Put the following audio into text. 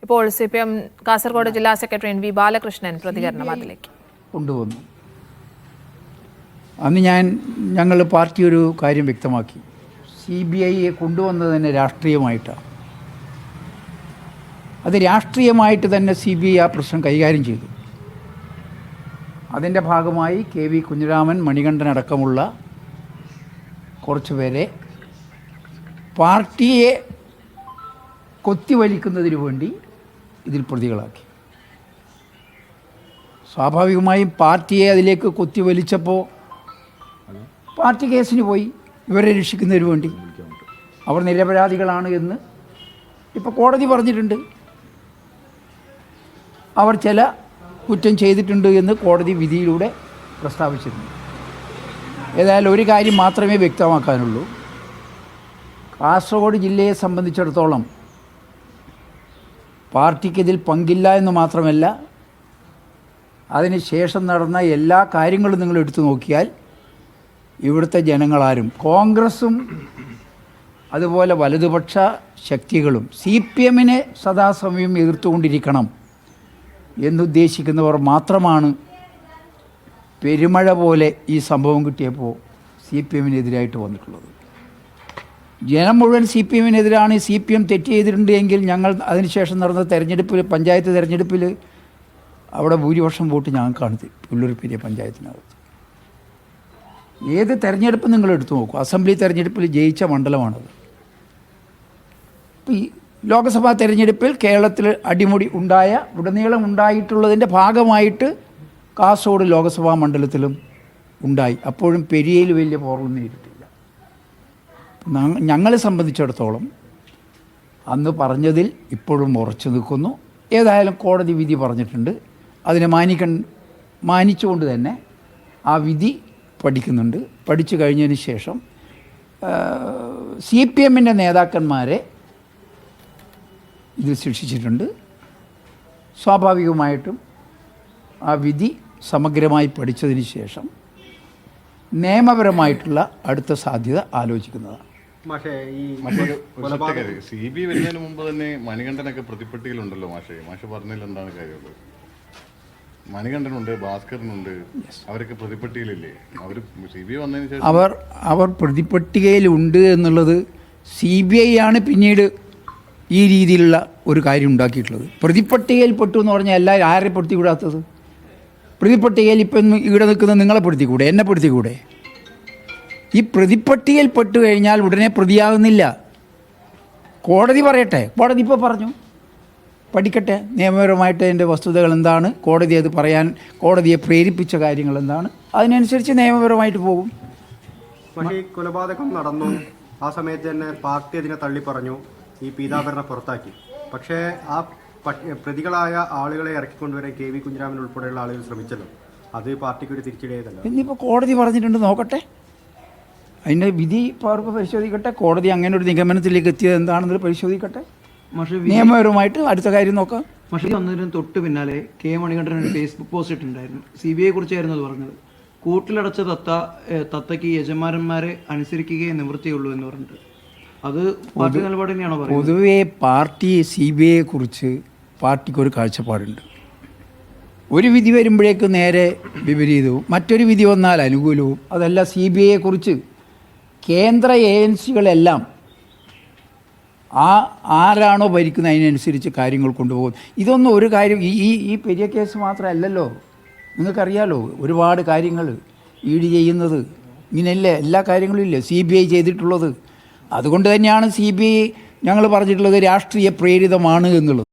ഇപ്പോൾ CPM കാസർഗോഡ് ജില്ലാ secretary NV Balakrishnan പ്രതികരണം അതിലേക്ക് കൊണ്ടുവന്നു. അന്ന് ഞങ്ങൾ പാർട്ടി ഒരു കാര്യം വ്യക്തമാക്കി. CBIയെ കൊണ്ടുവന്നത് തന്നെ രാഷ്ട്രീയമായിട്ടാണ്. അത് രാഷ്ട്രീയമായിട്ട് തന്നെ CBI ആ പ്രശ്നം കൈകാര്യം ചെയ്തു. അതിൻ്റെ ഭാഗമായി KV കുഞ്ഞിരാമൻ, മണികണ്ഠൻ അടക്കമുള്ള കുറച്ച് പേരെ പാർട്ടിയെ കൊത്തിവലിക്കുന്നതിന് വേണ്ടി ഇതിൽ പ്രതികളാക്കി. സ്വാഭാവികമായും പാർട്ടിയെ അതിലേക്ക് കൊത്തിവലിച്ചപ്പോൾ പാർട്ടി കേസിന് പോയി ഇവരെ രക്ഷിക്കുന്നതിന് വേണ്ടി. അവർ നിരപരാധികളാണ് എന്ന് ഇപ്പോൾ കോടതി പറഞ്ഞിട്ടുണ്ട്. അവർ ചില കുറ്റം ചെയ്തിട്ടുണ്ട് എന്ന് കോടതി വിധിയിലൂടെ പ്രസ്താവിച്ചിട്ടുണ്ട്. ഏതായാലും ഒരു കാര്യം മാത്രമേ വ്യക്തമാക്കാനുള്ളൂ. കാസർഗോഡ് ജില്ലയെ സംബന്ധിച്ചിടത്തോളം പാർട്ടിക്ക് ഇതിൽ പങ്കില്ല എന്ന് മാത്രമല്ല, അതിന് ശേഷം നടന്ന എല്ലാ കാര്യങ്ങളും നിങ്ങൾ എടുത്തു നോക്കിയാൽ ഇവിടുത്തെ ജനങ്ങളാരും, കോൺഗ്രസും അതുപോലെ വലതുപക്ഷ ശക്തികളും CPMനെ സദാസമയം എതിർത്തുകൊണ്ടിരിക്കണം എന്നുദ്ദേശിക്കുന്നവർ മാത്രമാണ് പെരുമഴ പോലെ ഈ സംഭവം കിട്ടിയപ്പോൾ CPMനെതിരായിട്ട് വന്നിട്ടുള്ളത്. ജനം മുഴുവൻ CPMനെതിരാണ്. CPM തെറ്റ് ചെയ്തിട്ടുണ്ട് എങ്കിൽ ഞങ്ങൾ അതിനുശേഷം നടന്ന തെരഞ്ഞെടുപ്പിൽ, പഞ്ചായത്ത് തെരഞ്ഞെടുപ്പിൽ അവിടെ ഭൂരിപക്ഷം വോട്ട് ഞങ്ങൾക്കാണ് പുല്ലൂർപ്പെരിയ പഞ്ചായത്തിനകത്ത്. ഏത് തെരഞ്ഞെടുപ്പ് നിങ്ങൾ എടുത്തു നോക്കൂ, അസംബ്ലി തെരഞ്ഞെടുപ്പിൽ ജയിച്ച മണ്ഡലമാണത്. ഇപ്പോൾ ഈ ലോക്സഭാ തെരഞ്ഞെടുപ്പിൽ കേരളത്തിൽ അടിമുടി ഉടനീളം ഉണ്ടായിട്ടുള്ളതിൻ്റെ ഭാഗമായിട്ട് കാസർഗോഡ് ലോക്സഭാ മണ്ഡലത്തിലും ഉണ്ടായി. അപ്പോഴും പെരിയയിൽ വലിയ പ്രോബ്ലം നേരിട്ടില്ല. ഞങ്ങളെ സംബന്ധിച്ചിടത്തോളം അന്ന് പറഞ്ഞതിൽ ഇപ്പോഴും ഉറച്ചു നിൽക്കുന്നു. ഏതായാലും കോടതി വിധി പറഞ്ഞിട്ടുണ്ട്. അതിനെ മാനിച്ചുകൊണ്ട് തന്നെ ആ വിധി പഠിക്കുന്നുണ്ട്. പഠിച്ചു കഴിഞ്ഞതിന് ശേഷം CPMൻ്റെ നേതാക്കന്മാരെ ഇതിൽ ശിക്ഷിച്ചിട്ടുണ്ട്. സ്വാഭാവികമായിട്ടും ആ വിധി സമഗ്രമായി പഠിച്ചതിന് ശേഷം നിയമപരമായിട്ടുള്ള അടുത്ത സാധ്യത ആലോചിക്കുന്നതാണ്. CBI വരുന്നതിന് മുമ്പ് തന്നെ മണികണ്ഠനൊക്കെ പ്രതിപ്പട്ടികയിലുണ്ടല്ലോ. മാഷ് പറഞ്ഞതിൽ എന്താണ് കാര്യമുള്ളത്? മണികണ്ഠനുണ്ട്, ഭാസ്കരനുണ്ട്, അവരൊക്കെ പ്രതിപ്പട്ടികയിലില്ലേ? അവർ CBI വന്നതിന് ശേഷം അവർ പ്രതിപ്പട്ടികയിലുണ്ട് എന്നുള്ളത് CBI ആണ് പിന്നീട് ഈ രീതിയിലുള്ള ഒരു കാര്യം ഉണ്ടാക്കിയിട്ടുള്ളത്. പ്രതിപ്പട്ടികയിൽപ്പെട്ടു എന്ന് പറഞ്ഞാൽ എല്ലാവരും ആരെ പെടുത്തിക്കൂടാത്തത്? പ്രതിപ്പട്ടികയിൽ ഇപ്പം ഇവിടെ നിൽക്കുന്ന നിങ്ങളെ പെടുത്തിക്കൂടെ, എന്നെ പെടുത്തിക്കൂടെ? ഈ പ്രതിപ്പട്ടികയിൽപ്പെട്ടു കഴിഞ്ഞാൽ ഉടനെ പ്രതിയാകുന്നില്ല. കോടതി പറയട്ടെ. കോടതി ഇപ്പോൾ പറഞ്ഞു, പഠിക്കട്ടെ നിയമപരമായിട്ട് അതിൻ്റെ വസ്തുതകൾ എന്താണ്, കോടതി അത് പറയാൻ കോടതിയെ പ്രേരിപ്പിച്ച കാര്യങ്ങൾ എന്താണ്, അതിനനുസരിച്ച് നിയമപരമായിട്ട് പോകും. പക്ഷേ ഈ കൊലപാതകം നടന്നു, ആ സമയത്ത് തന്നെ പാർട്ടി അതിനെ തള്ളി പറഞ്ഞു, ഈ പീതാംബരനെ പുറത്താക്കി. പക്ഷേ ആ പ്രതികളായ ആളുകളെ ഇറക്കിക്കൊണ്ടുവരാൻ KV കുഞ്ഞിരാമൻ ഉൾപ്പെടെയുള്ള ആളുകൾ ശ്രമിച്ചല്ലോ. അത് പാർട്ടിക്ക് ഒരു തിരിച്ചടിയായതല്ല. ഇന്നിപ്പോൾ കോടതി പറഞ്ഞിട്ടുണ്ട്, നോക്കട്ടെ, അതിൻ്റെ വിധി പരിശോധിക്കട്ടെ. കോടതി അങ്ങനെ ഒരു നിഗമനത്തിലേക്ക് എത്തിയത് എന്താണെന്ന് പരിശോധിക്കട്ടെ. നിയമപരമായിട്ട് അടുത്ത കാര്യം നോക്കാം. പക്ഷേ വന്നതിന് തൊട്ട് പിന്നാലെ മണികണ്ഠൻ ഒരു ഫേസ്ബുക്ക് പോസ്റ്റ് ഇട്ടുണ്ടായിരുന്നു. CBI കുറിച്ചായിരുന്നു അത് പറഞ്ഞത്. കൂട്ടിലടച്ച തത്തയ്ക്ക് യജമാനന്മാരെ അനുസരിക്കുകയേ നിവൃത്തിയുള്ളൂ എന്ന് പറഞ്ഞിട്ട് അത് പാർട്ടി നിലപാട് തന്നെയാണോ പറയുന്നത്? പൊതുവേ പാർട്ടി CBIയെ കുറിച്ച് പാർട്ടിക്കൊരു കാഴ്ചപ്പാടുണ്ട്. ഒരു വിധി വരുമ്പോഴേക്ക് നേരെ വിപരീതവും, മറ്റൊരു വിധി വന്നാൽ അനുകൂലവും. അതല്ല, CBIയെ കുറിച്ച് കേന്ദ്ര ഏജൻസികളെല്ലാം ആരാണോ ഭരിക്കുന്നത് അതിനനുസരിച്ച് കാര്യങ്ങൾ കൊണ്ടുപോകും. ഇതൊന്നും ഒരു കാര്യം ഈ പെരിയ കേസ് മാത്രമല്ലല്ലോ, നിങ്ങൾക്കറിയാലോ ഒരുപാട് കാര്യങ്ങൾ ED ചെയ്യുന്നത് ഇങ്ങനെയല്ലേ, എല്ലാ കാര്യങ്ങളും ഇല്ലേ CBI ചെയ്തിട്ടുള്ളത്. അതുകൊണ്ട് തന്നെയാണ് CBI ഞങ്ങൾ പറഞ്ഞിട്ടുള്ളത് രാഷ്ട്രീയ പ്രേരിതമാണ് എന്നുള്ളത്.